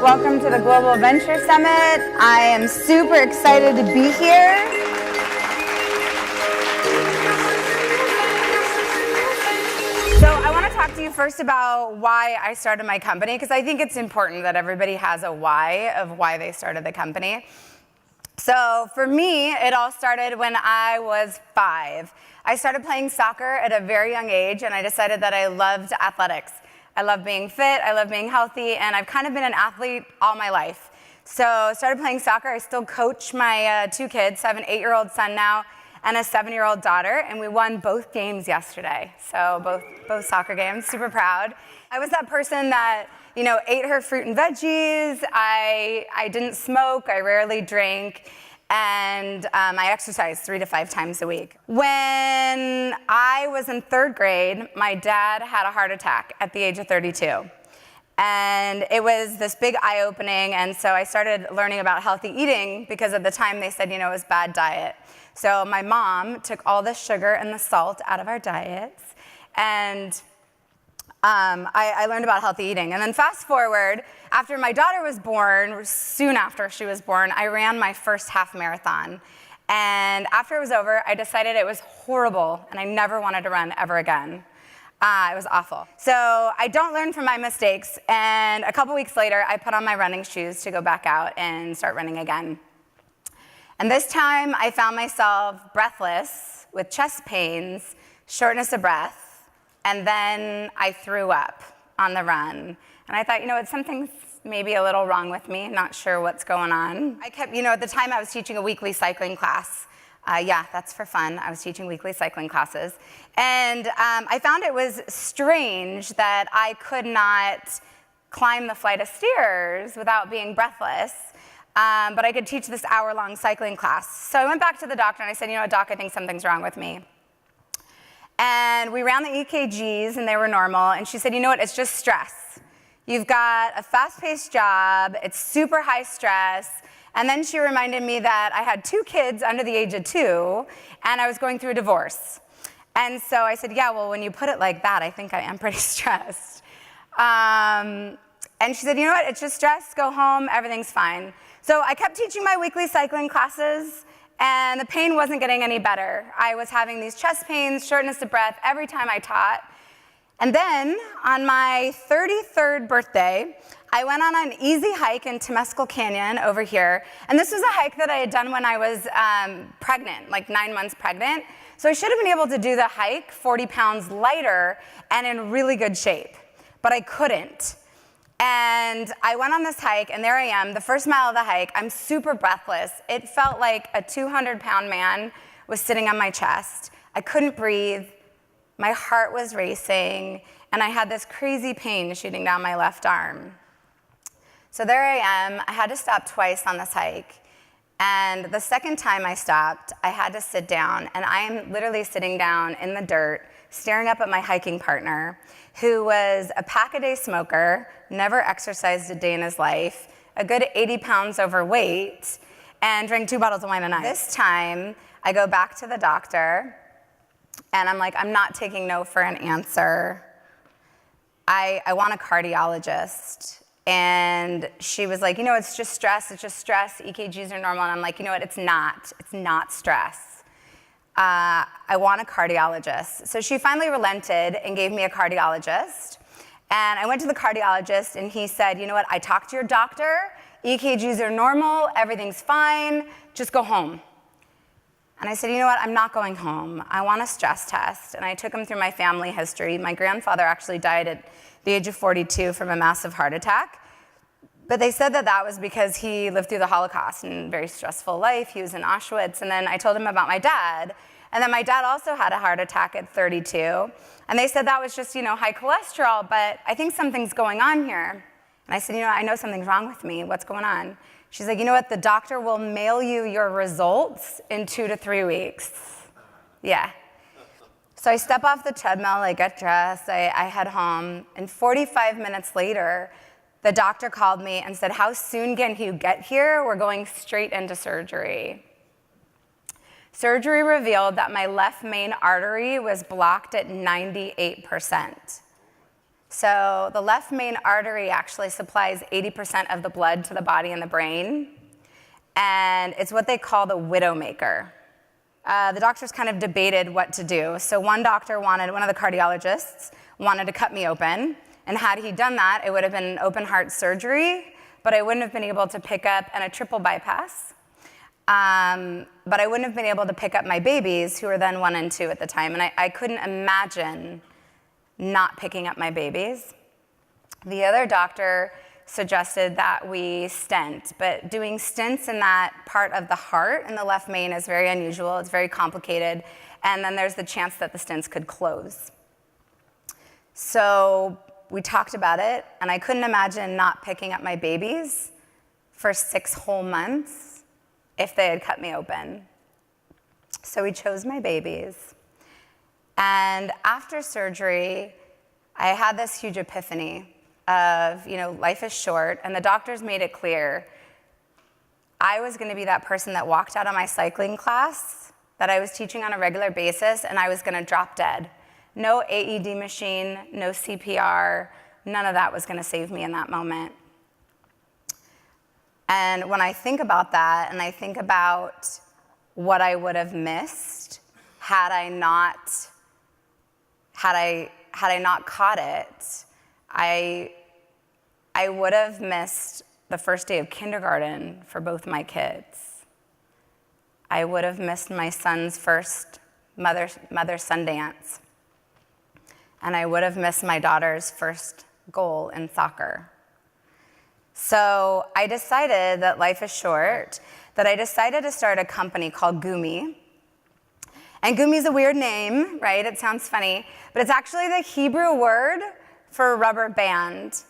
Welcome to the Global Venture Summit. I am super excited to be here. So I want to talk to you first about why I started my company, because I think it's important that everybody has a why of why they started the company. So for me, it all started when I was 5. I started playing soccer at a very young age, and I decided that I loved athletics. I love being fit, I love being healthy, and I've kind of been an athlete all my life. So I started playing soccer. I still coach my 2 kids. I have an 8-year-old son now and a 7-year-old daughter, and we won both games yesterday. So both soccer games, super proud. I was that person that, ate her fruit and veggies. I didn't smoke, I rarely drank, and I exercised 3 to 5 times a week. When I was in 3rd grade, my dad had a heart attack at the age of 32. And it was this big eye-opening, and so I started learning about healthy eating because at the time they said, it was bad diet. So my mom took all the sugar and the salt out of our diets, and I learned about healthy eating. And then fast forward, after my daughter was born, soon after she was born, I ran my first half marathon. And after it was over, I decided it was horrible, and I never wanted to run ever again. It was awful. So I don't learn from my mistakes, and a couple weeks later, I put on my running shoes to go back out and start running again. And this time, I found myself breathless, with chest pains, shortness of breath, and then I threw up on the run. And I thought, something's maybe a little wrong with me, not sure what's going on. I kept, at the time I was teaching a weekly cycling class. Yeah, that's for fun. I was teaching weekly cycling classes. And I found it was strange that I could not climb the flight of stairs without being breathless, but I could teach this hour-long cycling class. So I went back to the doctor and I said, Doc, I think something's wrong with me. And we ran the EKGs and they were normal. And she said, it's just stress. You've got a fast-paced job, it's super high stress. And then she reminded me that I had 2 kids under the age of 2, and I was going through a divorce. And so I said, yeah, well, when you put it like that, I think I am pretty stressed. And she said, it's just stress, go home, everything's fine. So I kept teaching my weekly cycling classes, and the pain wasn't getting any better. I was having these chest pains, shortness of breath every time I taught. And then on my 33rd birthday, I went on an easy hike in Temescal Canyon over here. And this was a hike that I had done when I was pregnant, like 9 months pregnant. So I should have been able to do the hike 40 pounds lighter and in really good shape, but I couldn't. And I went on this hike, and there I am, the first mile of the hike. I'm super breathless. It felt like a 200-pound man was sitting on my chest. I couldn't breathe. My heart was racing, and I had this crazy pain shooting down my left arm. So there I am. I had to stop twice on this hike. And the second time I stopped, I had to sit down, and I am literally sitting down in the dirt, staring up at my hiking partner, who was a pack-a-day smoker, never exercised a day in his life, a good 80 pounds overweight, and drank 2 bottles of wine a night. This time, I go back to the doctor, and I'm like, I'm not taking no for an answer. I want a cardiologist. And she was like, it's just stress, EKGs are normal. And I'm like, it's not stress. I want a cardiologist. So she finally relented and gave me a cardiologist. And I went to the cardiologist, and he said, I talked to your doctor, EKGs are normal, everything's fine, just go home. And I said, I'm not going home. I want a stress test. And I took him through my family history. My grandfather actually died at the age of 42 from a massive heart attack. But they said that was because he lived through the Holocaust and a very stressful life. He was in Auschwitz. And then I told him about my dad. And then my dad also had a heart attack at 32. And they said that was just, high cholesterol, but I think something's going on here. And I said, I know something's wrong with me. What's going on? She's like, the doctor will mail you your results in 2 to 3 weeks. Yeah. So I step off the treadmill, I get dressed, I head home, and 45 minutes later, the doctor called me and said, how soon can you get here? We're going straight into surgery. Surgery revealed that my left main artery was blocked at 98%. So the left main artery actually supplies 80% of the blood to the body and the brain, and it's what they call the widowmaker. The doctors kind of debated what to do. So one of the cardiologists wanted to cut me open, and had he done that, it would have been an open heart surgery, but I wouldn't have been able to pick up, and a triple bypass. But I wouldn't have been able to pick up my babies, who were then 1 and 2 at the time, and I couldn't imagine not picking up my babies. The other doctor suggested that we stent, but doing stents in that part of the heart in the left main is very unusual, it's very complicated, and then there's the chance that the stents could close. So we talked about it, and I couldn't imagine not picking up my babies for 6 whole months if they had cut me open. So we chose my babies. And after surgery, I had this huge epiphany of, life is short, and the doctors made it clear I was going to be that person that walked out of my cycling class that I was teaching on a regular basis, and I was going to drop dead. No AED machine, no CPR, none of that was going to save me in that moment. And when I think about that, and I think about what I would have missed had I not caught it, I would have missed the first day of kindergarten for both my kids. I would have missed my son's first mother-son dance. And I would have missed my daughter's first goal in soccer. So I decided that life is short, that I decided to start a company called Goomi. And Goomi is a weird name, right? It sounds funny, but it's actually the Hebrew word for rubber band.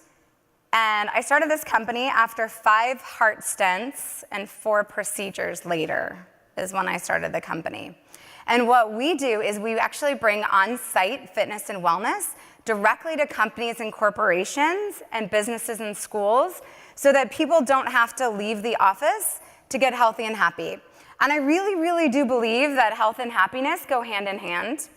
And I started this company after 5 heart stents and 4 procedures later is when I started the company. And what we do is we actually bring on-site fitness and wellness directly to companies and corporations and businesses and schools so that people don't have to leave the office to get healthy and happy. And I really, really do believe that health and happiness go hand in hand.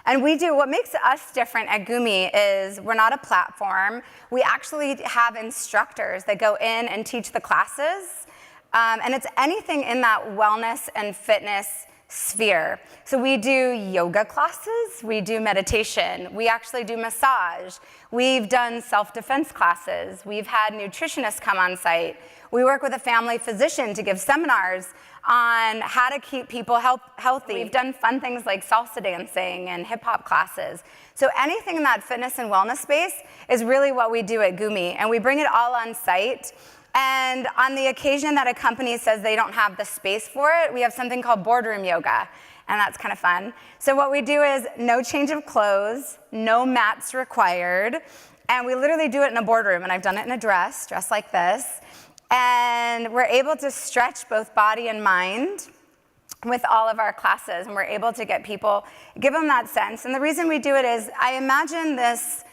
And what makes us different at Goomi is we're not a platform. We actually have instructors that go in and teach the classes. And it's anything in that wellness and fitness sphere. So we do yoga classes, we do meditation, we actually do massage, we've done self-defense classes, we've had nutritionists come on site, we work with a family physician to give seminars on how to keep people healthy. We've done fun things like salsa dancing and hip-hop classes. So anything in that fitness and wellness space is really what we do at Goomi, and we bring it all on site. And on the occasion that a company says they don't have the space for it, we have something called boardroom yoga, and that's kind of fun. So what we do is no change of clothes, no mats required, and we literally do it in a boardroom, and I've done it in a dress like this, and we're able to stretch both body and mind with all of our classes, and we're able to get people, give them that sense. And the reason we do it is I imagine this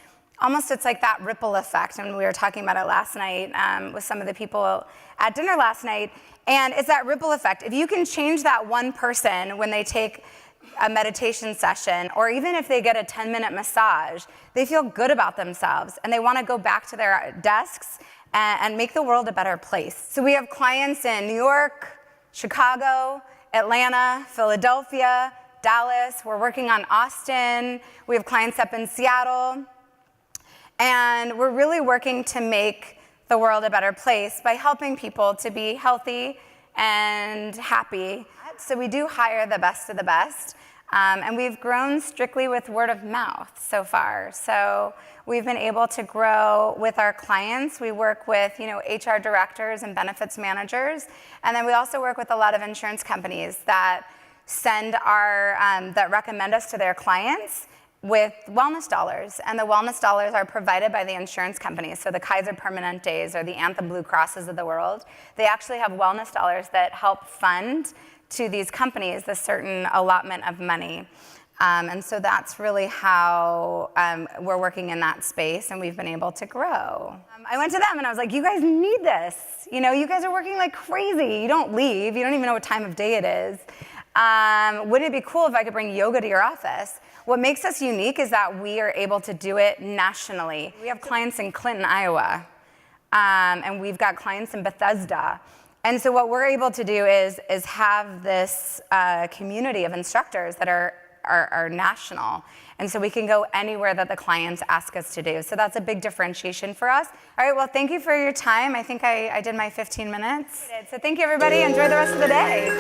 almost, it's like that ripple effect, and we were talking about it last night with some of the people at dinner last night, and it's that ripple effect. If you can change that one person when they take a meditation session, or even if they get a 10-minute massage, they feel good about themselves, and they want to go back to their desks and make the world a better place. So we have clients in New York, Chicago, Atlanta, Philadelphia, Dallas. We're working on Austin. We have clients up in Seattle. And we're really working to make the world a better place by helping people to be healthy and happy. So we do hire the best of the best. And we've grown strictly with word of mouth so far. So we've been able to grow with our clients. We work with, HR directors and benefits managers. And then we also work with a lot of insurance companies that that recommend us to their clients with wellness dollars, and the wellness dollars are provided by the insurance companies, so the Kaiser Permanentes or the Anthem Blue Crosses of the world. They actually have wellness dollars that help fund to these companies the certain allotment of money. And so that's really how we're working in that space, and we've been able to grow. I went to them and I was like, you guys need this. You guys are working like crazy. You don't leave. You don't even know what time of day it is. Wouldn't it be cool if I could bring yoga to your office? what makes us unique is that we are able to do it nationally. We have clients in Clinton, Iowa, and we've got clients in Bethesda. And so what we're able to do is have this community of instructors that are national. And so we can go anywhere that the clients ask us to do. So that's a big differentiation for us. All right, well, thank you for your time. I think I did my 15 minutes. So thank you, everybody. Enjoy the rest of the day.